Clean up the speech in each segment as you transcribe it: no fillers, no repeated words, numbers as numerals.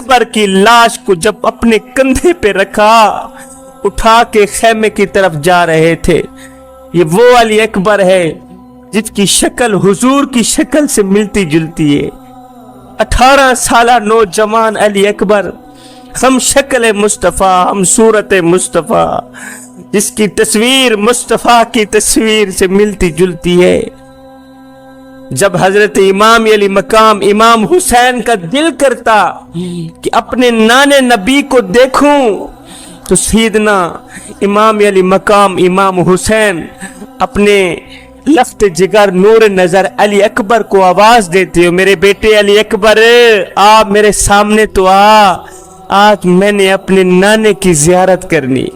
اکبر کی لاش کو جب اپنے کندھے پہ رکھا اٹھا کے خیمے کی طرف جا رہے تھے. یہ وہ علی اکبر ہے جس کی شکل حضور کی شکل سے ملتی جلتی ہے. 18 سالہ نوجوان علی اکبر، ہم شکل مصطفیٰ، ہم صورت مصطفیٰ، جس کی تصویر مصطفیٰ کی تصویر سے ملتی جلتی ہے. جب حضرت امام علی مقام امام حسین کا دل کرتا کہ اپنے نانے نبی کو دیکھوں تو سیدنا امام علی مقام امام حسین اپنے لفت جگر نور نظر علی اکبر کو آواز دیتے ہو، میرے بیٹے علی اکبر آ میرے سامنے تو آج میں نے اپنے نانے کی زیارت کرنی.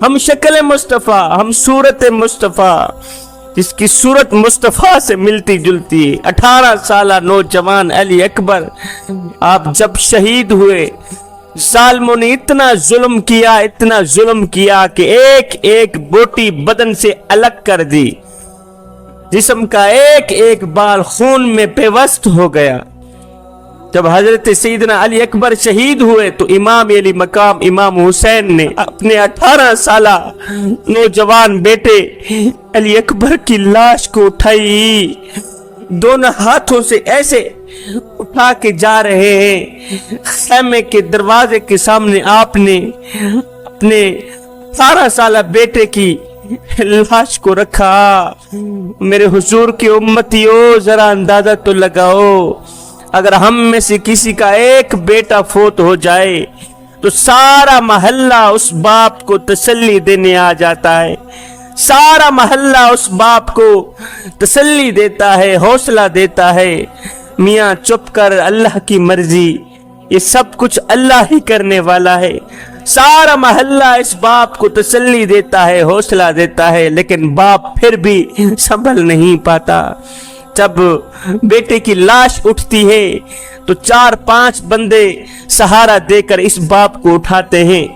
ہم شکل مصطفیٰ، ہم صورت مصطفیٰ، جس کی صورت مصطفیٰ سے ملتی جلتی ہے. 18 سالہ نوجوان علی اکبر آپ جب شہید ہوئے، ظالموں نے اتنا ظلم کیا کہ ایک ایک بوٹی بدن سے الگ کر دی، جسم کا ایک ایک بال خون میں پیوست ہو گیا. جب حضرت سیدنا علی اکبر شہید ہوئے تو امام علی مقام امام حسین نے اپنے 18 سالہ نوجوان بیٹے علی اکبر کی لاش کو اٹھائی، دونوں ہاتھوں سے ایسے اٹھا کے جا رہے ہیں. خیمے کے دروازے کے سامنے آپ نے اپنے 18 سالہ بیٹے کی لاش کو رکھا. میرے حضور کی امتیوں ذرا اندازہ تو لگاؤ، اگر ہم میں سے کسی کا ایک بیٹا فوت ہو جائے تو سارا محلہ اس باپ کو تسلی دینے آ جاتا ہے، سارا محلہ اس باپ کو تسلی دیتا ہے، حوصلہ دیتا ہے. میاں چپ کر، اللہ کی مرضی، یہ سب کچھ اللہ ہی کرنے والا ہے. سارا محلہ اس باپ کو تسلی دیتا ہے، حوصلہ دیتا ہے، لیکن باپ پھر بھی سنبھل نہیں پاتا. جب بیٹے کی لاش اٹھتی ہے تو 4-5 بندے سہارا دے کر اس باپ کو اٹھاتے ہیں،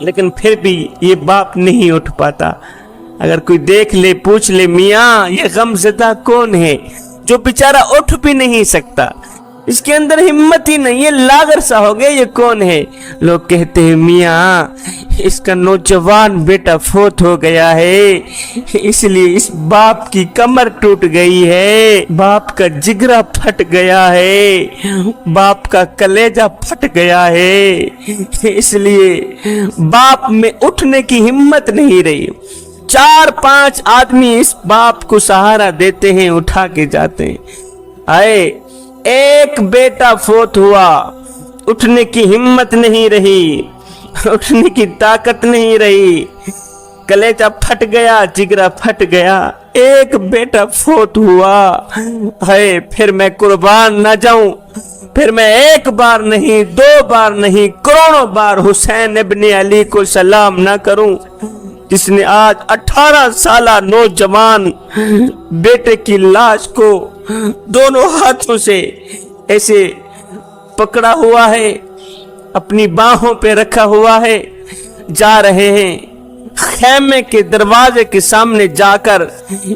لیکن پھر بھی یہ باپ نہیں اٹھ پاتا. اگر کوئی دیکھ لے، پوچھ لے میاں یہ غم زدہ کون ہے جو بیچارہ اٹھ بھی نہیں سکتا، اس کے اندر ہمت ہی نہیں ہے، لاغر سا ہو گیا، یہ کون ہے؟ لوگ کہتے ہیں میاں اس کا نوجوان بیٹا فوت ہو گیا ہے، اس لیے اس باپ کی کمر ٹوٹ گئی ہے، باپ کا جگرا پھٹ گیا ہے، باپ کا کلیجہ پھٹ گیا ہے، اس لیے باپ میں اٹھنے کی ہمت نہیں رہی. 4-5 آدمی اس باپ کو سہارا دیتے ہیں، اٹھا کے جاتے ہیں. آئے ایک بیٹا فوت ہوا، اٹھنے کی ہمت نہیں رہی، اٹھنے کی طاقت نہیں رہی، کلیجہ پھٹ گیا، جگرا پھٹ گیا، ایک بیٹا فوت ہوا. ہے پھر میں قربان نہ جاؤں، پھر میں ایک بار نہیں، 2 بار نہیں، کروڑوں بار حسین ابن علی کو سلام نہ کروں، جس نے آج 18 سالہ نوجوان بیٹے کی لاش کو دونوں ہاتھوں سے ایسے پکڑا ہوا ہے، اپنی باہوں پہ رکھا ہوا ہے. جا رہے ہیں خیمے کے دروازے کے سامنے جا کر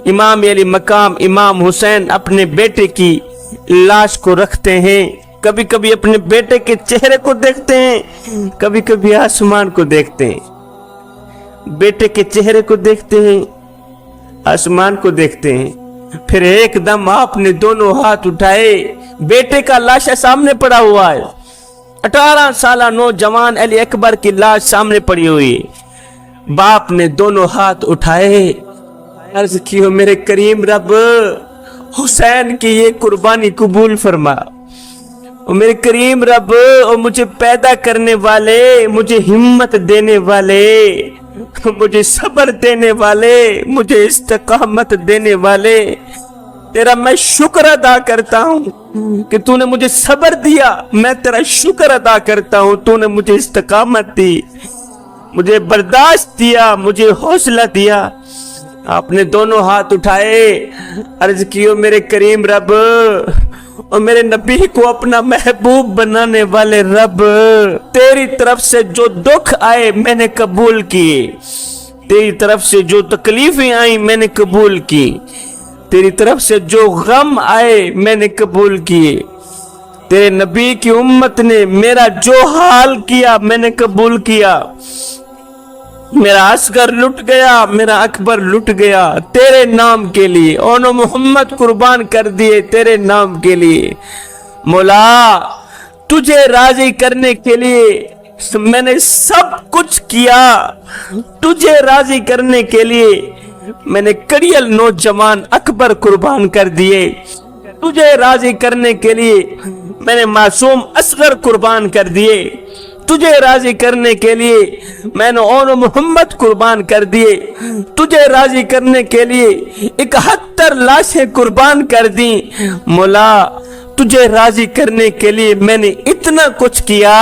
امام علی مقام امام حسین اپنے بیٹے کی لاش کو رکھتے ہیں. کبھی کبھی اپنے بیٹے کے چہرے کو دیکھتے ہیں، کبھی کبھی آسمان کو دیکھتے ہیں. بیٹے کے چہرے کو دیکھتے ہیں، آسمان کو دیکھتے ہیں. پھر ایک دم آپ نے دونوں ہاتھ اٹھائے، بیٹے کا لاشا سامنے پڑا ہوا ہے، 18 سالہ نوجوان علی اکبر کی لاش سامنے پڑی ہوئی. باپ نے دونوں ہاتھ اٹھائے، عرض کیو میرے کریم رب حسین کی یہ قربانی قبول فرما. میرے کریم رب مجھے پیدا کرنے والے، مجھے ہمت دینے والے، مجھے صبر دینے والے، مجھے استقامت دینے والے، تیرا میں شکر ادا کرتا ہوں کہ تو نے مجھے صبر دیا. میں تیرا شکر ادا کرتا ہوں، تو نے مجھے استقامت دی، مجھے برداشت دیا، مجھے حوصلہ دیا. آپ نے دونوں ہاتھ اٹھائے، عرض کیو میرے کریم رب اور میرے نبی کو اپنا محبوب بنانے والے رب، تیری طرف سے جو دکھ آئے میں نے قبول کیے، تیری طرف سے جو تکلیفیں آئیں میں نے قبول کی، تیری طرف سے جو غم آئے میں نے قبول کیے. तेरे नबी की उम्मत ने मेरा जो हाल किया मैंने कबूल किया। मेरा असगर लुट गया, मेरा अकबर लुट गया तेरे नाम के लिए। ओनो मोहम्मद कुर्बान कर दिए तेरे नाम के लिए। मौला तुझे राजी करने के लिए मैंने सब कुछ किया। तुझे राजी करने के लिए मैंने कड़ियल नौजवान अकबर कुर्बान कर दिए। तुझे राजी करने के लिए मैंने मासूम असगर कुर्बान कर दिए। तुझे राजी करने के लिए मैंने ओनो मोहम्मद कुर्बान कर दिए। तुझे राजी करने के लिए 71 लाशें कुर्बान कर दी। मौला तुझे राजी करने के लिए मैंने इतना कुछ किया।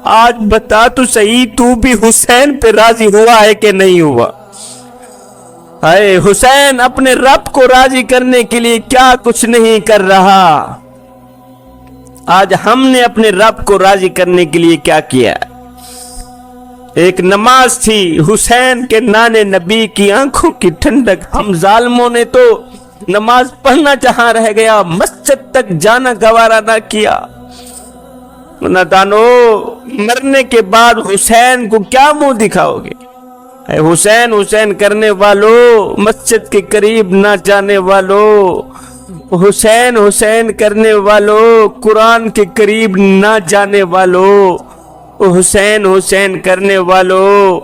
आज बता तू सही, तू भी हुसैन पे राजी हुआ है कि नहीं हुआ? हाय हुसैन अपने रब को राजी करने के लिए क्या कुछ नहीं कर रहा। आज हमने अपने रब को राजी करने के लिए क्या किया? एक नमाज थी, हुसैन के नाने नबी की आंखों की ठंडक। हम जालिमों ने तो नमाज पढ़ना जहां रह गया, मस्जिद तक जाना गवारा ना किया। नादानो, मरने के बाद हुसैन को क्या मुंह दिखाओगे? हुसैन हुसैन करने वालों, मस्जिद के करीब ना जाने वालों, हुसैन हुसैन करने वालों, कुरान के करीब ना जाने वालों, हुसैन हुसैन करने वालों,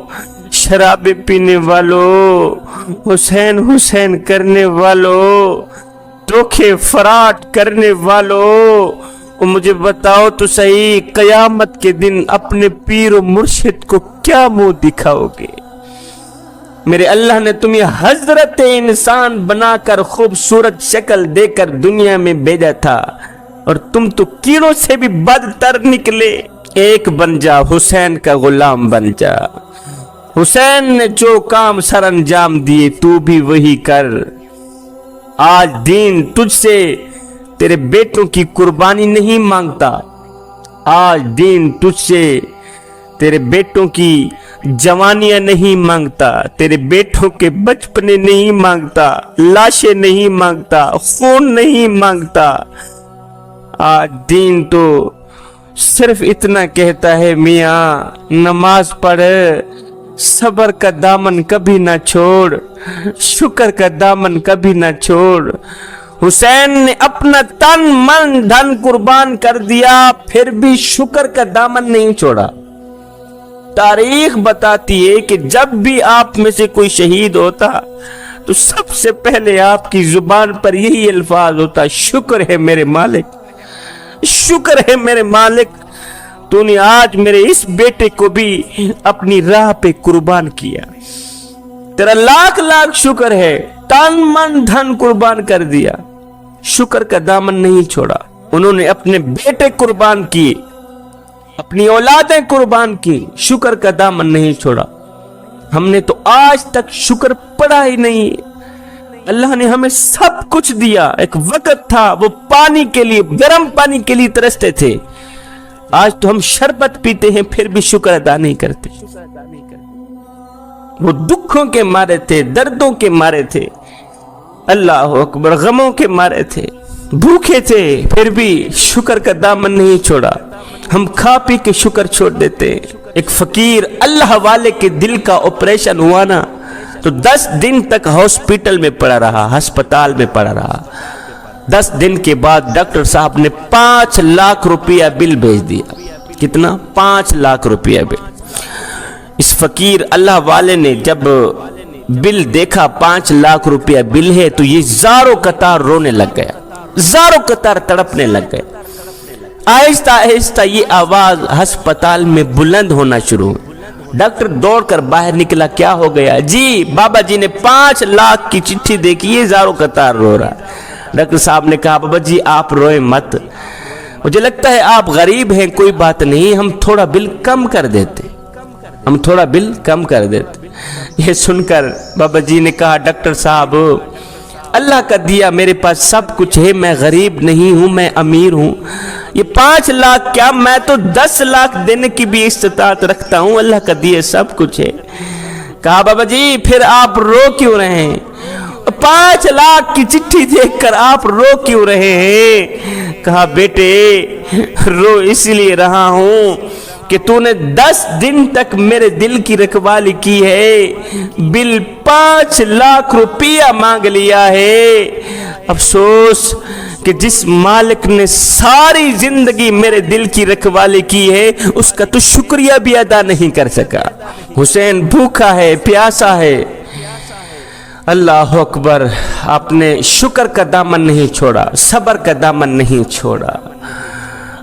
शराबे पीने वालों, हुसैन हुसैन करने वालों, धोखे फराट करने वालों, मुझे बताओ तो सही, कयामत के दिन अपने पीर और मुर्शिद को क्या मुंह दिखाओगे? मेरे अल्लाह ने तुम्हें हजरत इंसान बनाकर खूबसूरत शक्ल देकर दुनिया में भेजा था और तुम तो कीड़ों से भी बदतर निकले। एक बन जा, हुसैन का गुलाम बन जा। हुसैन ने जो काम सर अंजाम दिए तू भी वही कर। आज दीन तुझसे तेरे बेटों की कुर्बानी नहीं मांगता। आज दीन तुझसे तेरे बेटों की जवानियां नहीं मांगता, तेरे बेटों के बचपने नहीं मांगता, लाशें नहीं मांगता, खून नहीं मांगता। आज दीन तो सिर्फ इतना कहता है, मियाँ नमाज पढ़, सब्र का दामन कभी ना छोड़, शुक्र का दामन कभी ना छोड़। हुसैन ने अपना तन मन धन कुर्बान कर दिया, फिर भी शुक्र का दामन नहीं छोड़ा। तारीख बताती है कि जब भी आप में से कोई शहीद होता तो सबसे पहले आपकी जुबान पर यही अल्फाज होता, शुक्र है मेरे मालिक, शुक्र है मेरे मालिक, तूने आज मेरे इस बेटे को भी अपनी राह पे कुर्बान किया। तेरा लाख लाख शुक्र है, तन मन धन कुर्बान कर दिया, शुक्र का दामन नहीं छोड़ा। उन्होंने अपने बेटे कुर्बान किए, अपनी औलादें कुर्बान की, शुक्र का दामन नहीं छोड़ा। हमने तो आज तक शुक्र पढ़ा ही नहीं। अल्लाह ने हमें सब कुछ दिया। एक वक्त था वो पानी के लिए, गर्म पानी के लिए तरसते थे, आज तो हम शरबत पीते हैं फिर भी शुक्र अदा नहीं करते। वो दुखों के मारे थे, दर्दों के मारे थे, अल्लाह अकबर, गमों के मारे थे, भूखे थे, फिर भी शुक्र का दामन नहीं छोड़ा। हम खा पी के शुक्र छोड़ देते। एक फकीर अल्लाह वाले के दिल का ऑपरेशन हुआ ना तो 10 दिन तक हॉस्पिटल में पड़ा रहा, अस्पताल में पड़ा रहा। 10 दिन के बाद डॉक्टर साहब ने 5 लाख रुपया बिल भेज दिया। कितना? 5 लाख रुपया बिल। इस फकीर अल्लाह वाले ने जब बिल देखा 5 लाख रुपया बिल है तो ये ज़ारों कतार रोने लग गया, ज़ारों कतार तड़पने लग गए। आहिस्ता आहिस्ता ये आवाज अस्पताल में बुलंद होना शुरू हुई। डॉक्टर दौड़कर बाहर निकला, क्या हो गया? जी बाबा जी ने 5 लाख की चिट्ठी देखी, ये ज़ारों कतार रो रहा। डॉक्टर साहब ने कहा, बाबा जी आप रोए मत, मुझे लगता है आप गरीब हैं, कोई बात नहीं, हम थोड़ा बिल कम कर देते, हम थोड़ा बिल कम कर देते। ये सुनकर बाबा जी ने कहा, डॉक्टर साहब अल्लाह का दिया मेरे पास सब कुछ है, मैं गरीब नहीं हूं, मैं अमीर हूं। ये 5 लाख क्या, मैं तो 10 लाख देने की भी इस्तिताअत रखता हूं, अल्लाह का दिया सब कुछ है। कहा, बाबा जी फिर आप रो क्यों रहे हैं? 5 लाख की चिट्ठी देखकर आप रो क्यों रहे हैं? कहा बेटे रो इसलिए रहा हूं कि तूने 10 दिन तक मेरे दिल की रखवाली की है, बिल 5 लाख रुपया मांग लिया है। अफसोस कि जिस मालिक ने सारी जिंदगी मेरे दिल की रखवाली की है उसका तो शुक्रिया भी अदा नहीं कर सका। हुसैन भूखा है, प्यासा है। अल्लाह अकबर, आपने शुक्र का दामन नहीं छोड़ा, सब्र का दामन नहीं छोड़ा।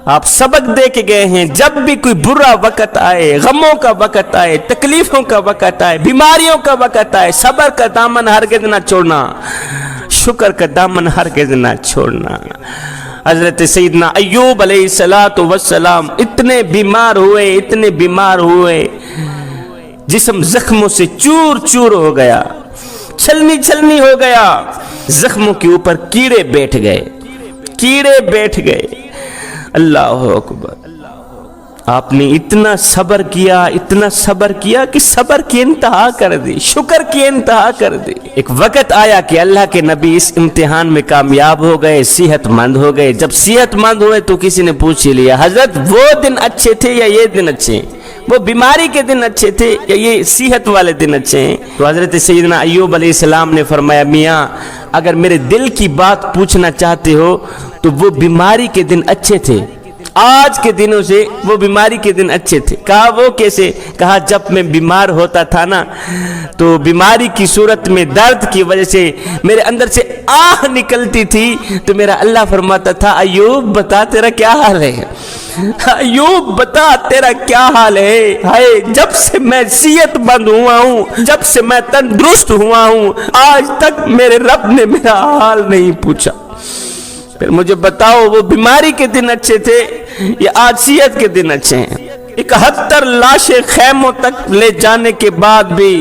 आप सबक दे के गए हैं, जब भी कोई बुरा वक्त आए, गमों का वक्त आए, तकलीफों का वक्त आए, बीमारियों का वक्त आए, सब्र का दामन हरगिज़ ना छोड़ना, शुक्र का दामन हरगिज़ ना छोड़ना। हजरत सैयदना अय्यूब अलैहिस्सलातु वस्सलाम इतने बीमार हुए, जिस्म जख्मों से चूर चूर हो गया, छलनी छलनी हो गया, जख्मों के ऊपर कीड़े बैठ गए। अल्लाह अकबर, आपने इतना सब्र किया कि सब्र की इंतहा कर दी, शुक्र की इंतहा कर दी। एक वक्त आया कि अल्लाह के नबी इस इम्तिहान में कामयाब हो गए, सेहतमंद हो गए। जब सेहतमंद हुए तो किसी ने पूछ ही लिया, हजरत वो दिन अच्छे थे या ये दिन अच्छे? वो बीमारी के दिन अच्छे थे या ये सेहत वाले दिन अच्छे हैं? तो हजरत सैयदना अय्यूब अलैहिस्सलाम ने फरमाया, मियाँ अगर मेरे दिल की बात पूछना चाहते हो तो वो बीमारी के दिन अच्छे थे, आज के दिनों से वो बीमारी के दिन अच्छे थे। कहा वो कैसे? कहा जब मैं बीमार होता था ना तो बीमारी की सूरत में दर्द की वजह से मेरे अंदर से आह निकलती थी, तो मेरा अल्लाह फरमाता था, अय्यूब बता तेरा क्या हाल है, अय्यूब बता तेरा क्या हाल है। हाय, जब से मैं सेहतमंद हुआ हूँ, जब से मैं तंदुरुस्त हुआ हूँ, आज तक मेरे रब ने मेरा हाल नहीं पूछा। फिर मुझे बताओ वो बीमारी के दिन अच्छे थे या आज सेहत के दिन अच्छे हैं? 71 लाशें खैमों तक ले जाने के बाद भी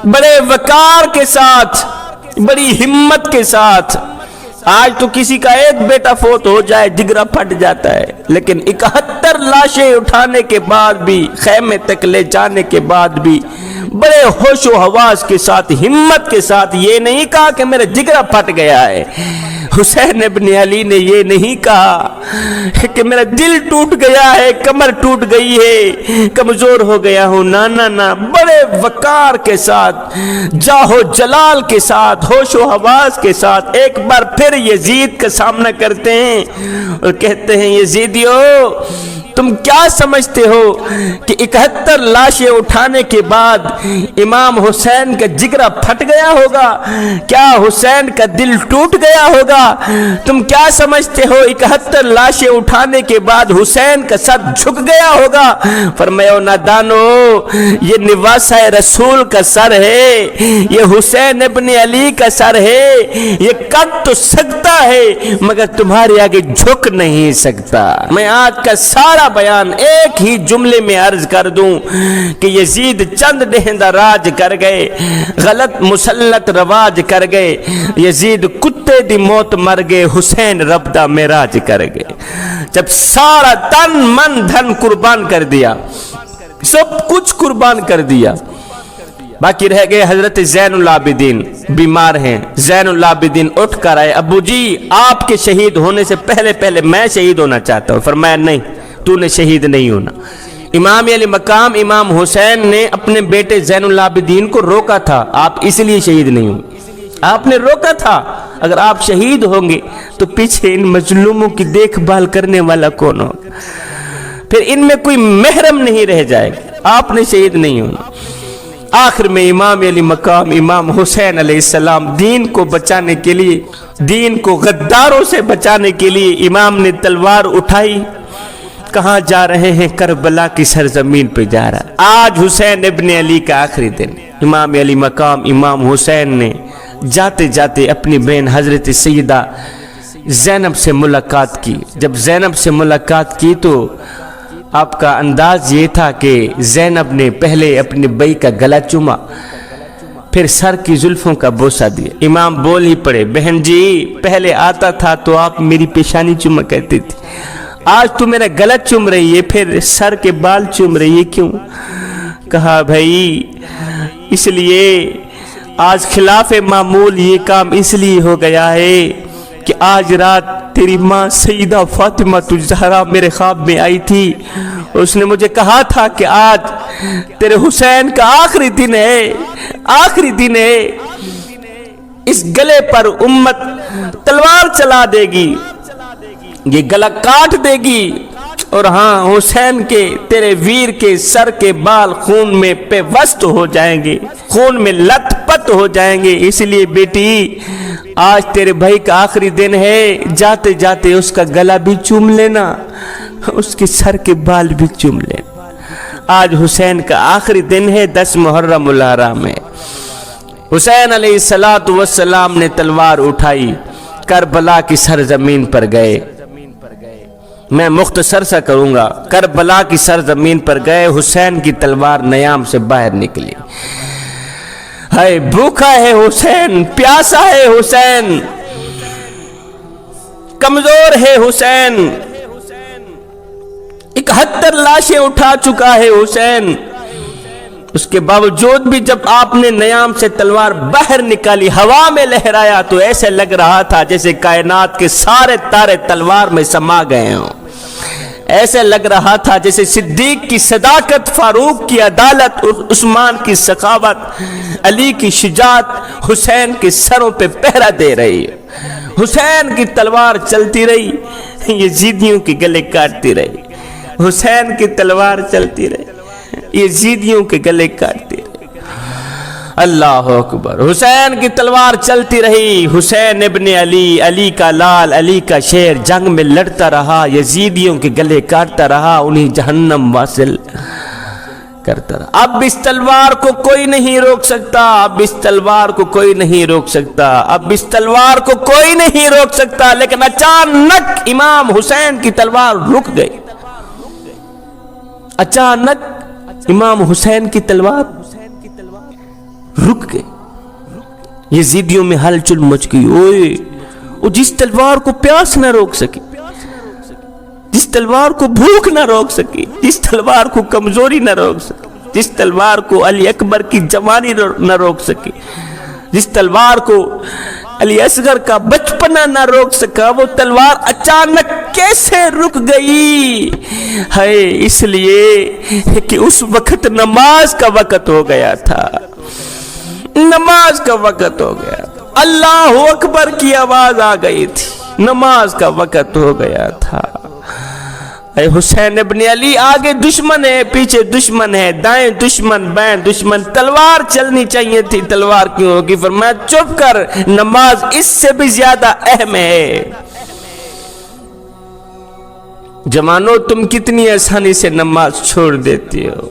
बड़े वकार के साथ, बड़ी हिम्मत के साथ, आज तो किसी का एक बेटा फोत हो जाए जिगरा फट जाता है, लेकिन 71 लाशें उठाने के बाद भी, खैमे तक ले जाने के बाद भी बड़े होशो हवास के साथ, हिम्मत के साथ ये नहीं कहा कि मेरा जिगरा फट गया है। हुसैन इब्न अली ने ये नहीं कहा कि मेरा दिल टूट गया है, कमर टूट गई है, कमजोर हो गया हूं। ना ना ना, बड़े वकार के साथ, जाहो जलाल के साथ, होशो हवास के साथ एक बार फिर यजीद का सामना करते हैं और कहते हैं, यजीदियो तुम क्या समझते हो कि 71 लाशें उठाने के बाद इमाम हुसैन का जिगरा फट गया होगा? क्या हुसैन का दिल टूट गया होगा? तुम क्या समझते हो 71 लाशें उठाने के बाद हुसैन का सर झुक गया होगा? फरमाया, नादानो, ये निवासा रसूल का सर है, ये हुसैन इब्न अली का सर है, ये कट तो सकता है मगर तुम्हारे आगे झुक नहीं सकता। मैं आज का सारा बयान एक ही जुमले में अर्ज कर दूं कि यजीद चंद देहंदा राज कर गए, गलत मुसल्लत रवाज कर गए, यजीद कुत्ते दी मौत मर गए, हुसैन रब दा मेराज कर गए। जब सारा तन मन धन कुर्बान कर दिया, सब कुछ कुर्बान कर दिया, बाकी रह गए हजरत ज़ैनुल आबिदीन, बीमार हैं। ज़ैनुल आबिदीन उठ कर आए, अबू जी आपके शहीद होने से पहले पहले मैं शहीद होना चाहता हूँ। फरमाया, नहीं, तूने शहीद नहीं होना। इमाम अली मकाम इमाम हुसैन ने अपने बेटे ज़ैनुल आबिदीन को रोका था, आप इसलिए शहीद नहीं होंगे, आपने रोका था। अगर आप शहीद होंगे तो पीछे इन मजलूमों की देखभाल करने वाला कौन होगा? फिर इनमें कोई महरम नहीं रह जाएगा, आपने शहीद नहीं होना। आखिर में इमाम अली मकाम इमाम हुसैन अलैहिस्सलाम दीन को बचाने के लिए, दीन को गद्दारों से बचाने के लिए इमाम ने तलवार उठाई। कहाँ जा रहे हैं? करबला की सरजमीन पे जा रहा। आज हुसैन इब्न अली का आखिरी दिन। इमाम अली मकाम इमाम हुसैन ने जाते जाते अपनी बहन हजरत सैयदा ज़ैनब से मुलाकात की। जब ज़ैनब से मुलाकात की तो आपका अंदाज ये था कि ज़ैनब ने पहले अपनी बई का गला चूमा, फिर सर की जुल्फों का बोसा दिया। इमाम बोल ही पड़े, बहन जी पहले आता था तो आप मेरी पेशानी चूमा कहती थी, आज तो मेरा गला चूम रही है, फिर सर के बाल चूम रही है, क्यों? कहा, भाई इसलिए آج خلاف معمول یہ کام اس لیے ہو گیا ہے کہ آج رات تیری ماں سیدہ فاطمہ الزہرا میرے خواب میں آئی تھی. اس نے مجھے کہا تھا کہ آج تیرے حسین کا آخری دن ہے، آخری دن ہے. اس گلے پر امت تلوار چلا دے گی، یہ گلا کاٹ دے گی، اور ہاں حسین کے تیرے ویر کے سر کے بال خون میں پیوست ہو جائیں گے، خون میں لت پت ہو جائیں گے. اس لیے بیٹی آج تیرے بھائی کا آخری دن ہے، جاتے جاتے اس کا گلا بھی چوم لینا، اس کے سر کے بال بھی چوم لینا. آج حسین کا آخری دن ہے، 10 محرم الحرام ہے. حسین علیہ السلام نے تلوار اٹھائی، کربلا کی سرزمین پر گئے. میں مختصر سا کروں گا. کربلا کی سرزمین پر گئے، حسین کی تلوار نیام سے باہر نکلی. ہے بھوکا ہے حسین، پیاسا ہے حسین، کمزور ہے حسین، 71 لاشیں اٹھا چکا ہے حسین. اس کے باوجود بھی جب آپ نے نیام سے تلوار باہر نکالی، ہوا میں لہرایا، تو ایسے لگ رہا تھا جیسے کائنات کے سارے تارے تلوار میں سما گئے ہوں. ایسے لگ رہا تھا جیسے صدیق کی صداقت، فاروق کی عدالت، عثمان کی سخاوت، علی کی شجاعت حسین کے سروں پہ پہرا دے رہی ہے. حسین کی تلوار چلتی رہی، یزیدیوں کے گلے کاٹتی رہی. حسین کی تلوار چلتی رہی، یزیدیوں کے گلے کاٹتی رہی. اللہ اکبر. حسین کی تلوار چلتی رہی. حسین ابن علی، علی کا لال، علی کا شیر، جنگ میں لڑتا رہا، یزیدیوں کے گلے کاٹتا رہا، انہیں جہنم واصل کرتا رہا. اب اس تلوار کو کوئی نہیں روک سکتا، اب اس تلوار کو کوئی نہیں روک سکتا، اب اس تلوار کو کوئی نہیں روک سکتا. لیکن اچانک امام حسین کی تلوار رک گئی. اچانک امام حسین کی تلوار رک گئی. یزیدیوں میں ہلچل مچ گئی. اوئے، وہ جس تلوار کو پیاس نہ روک سکی، جس تلوار کو بھوک نہ روک سکی، جس تلوار کو کمزوری نہ روک سکی، جس تلوار کو علی اکبر کی جوانی نہ روک سکی، جس تلوار کو علی اصغر کا بچپنا نہ روک سکا، وہ تلوار اچانک کیسے رک گئی ہے؟ اس لیے کہ اس وقت نماز کا وقت ہو گیا تھا، نماز کا وقت ہو گیا. اللہ اکبر کی آواز آ گئی تھی، نماز کا وقت ہو گیا تھا. اے حسین ابن علی، آگے دشمن ہے، پیچھے دشمن ہے، دائیں دشمن، بائیں دشمن، تلوار چلنی چاہیے تھی، تلوار کیوں ہوگی؟ فرمایا چپ کر، نماز اس سے بھی زیادہ اہم ہے. جوانو، تم کتنی آسانی سے نماز چھوڑ دیتی ہو.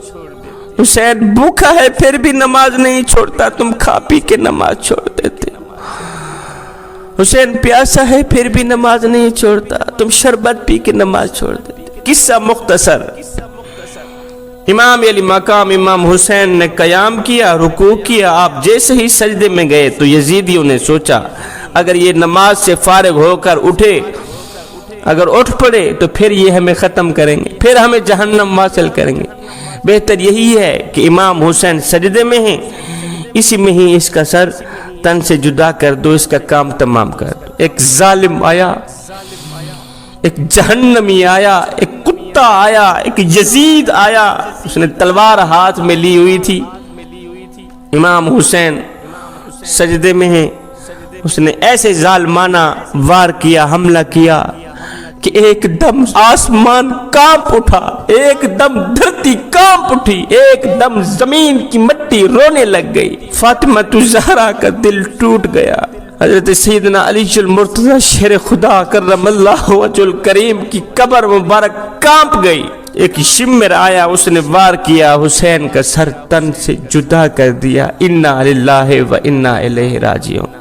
حسین بھوکا ہے پھر بھی نماز نہیں چھوڑتا، تم کھا پی کے نماز چھوڑ دیتے ہو. حسین پیاسا ہے پھر بھی نماز نہیں چھوڑتا، تم شربت پی کے نماز چھوڑ دیتے. قصہ مختصر. امام علی مقام امام حسین نے قیام کیا، رکوع کیا. آپ جیسے ہی سجدے میں گئے تو یزیدیوں نے سوچا اگر یہ نماز سے فارغ ہو کر اٹھے، اگر اٹھ پڑے تو پھر یہ ہمیں ختم کریں گے، پھر ہمیں جہنم واصل کریں گے. بہتر یہی ہے کہ امام حسین سجدے میں ہیں، اسی میں ہی اس کا سر تن سے جدا کر دو، اس کا کام تمام کر دو. ایک ظالم آیا، ایک جہنمی آیا، ایک کتا آیا، ایک یزید آیا، اس نے تلوار ہاتھ میں لی ہوئی تھی. امام حسین سجدے میں ہیں، اس نے ایسے ظالمانہ وار کیا، حملہ کیا کہ ایک دم آسمان کانپ اٹھا، ایک دم دھرتی کانپ اٹھی، ایک دم زمین کی مٹی رونے لگ گئی. فاطمہ الزہرا کا دل ٹوٹ گیا. حضرت سیدنا علی المرتضی شیر خدا کرم اللہ وجہ الکریم کی قبر مبارک کانپ گئی. ایک شمر آیا، اس نے وار کیا، حسین کا سر تن سے جدا کر دیا. انا للہ و انا الیہ راجعون.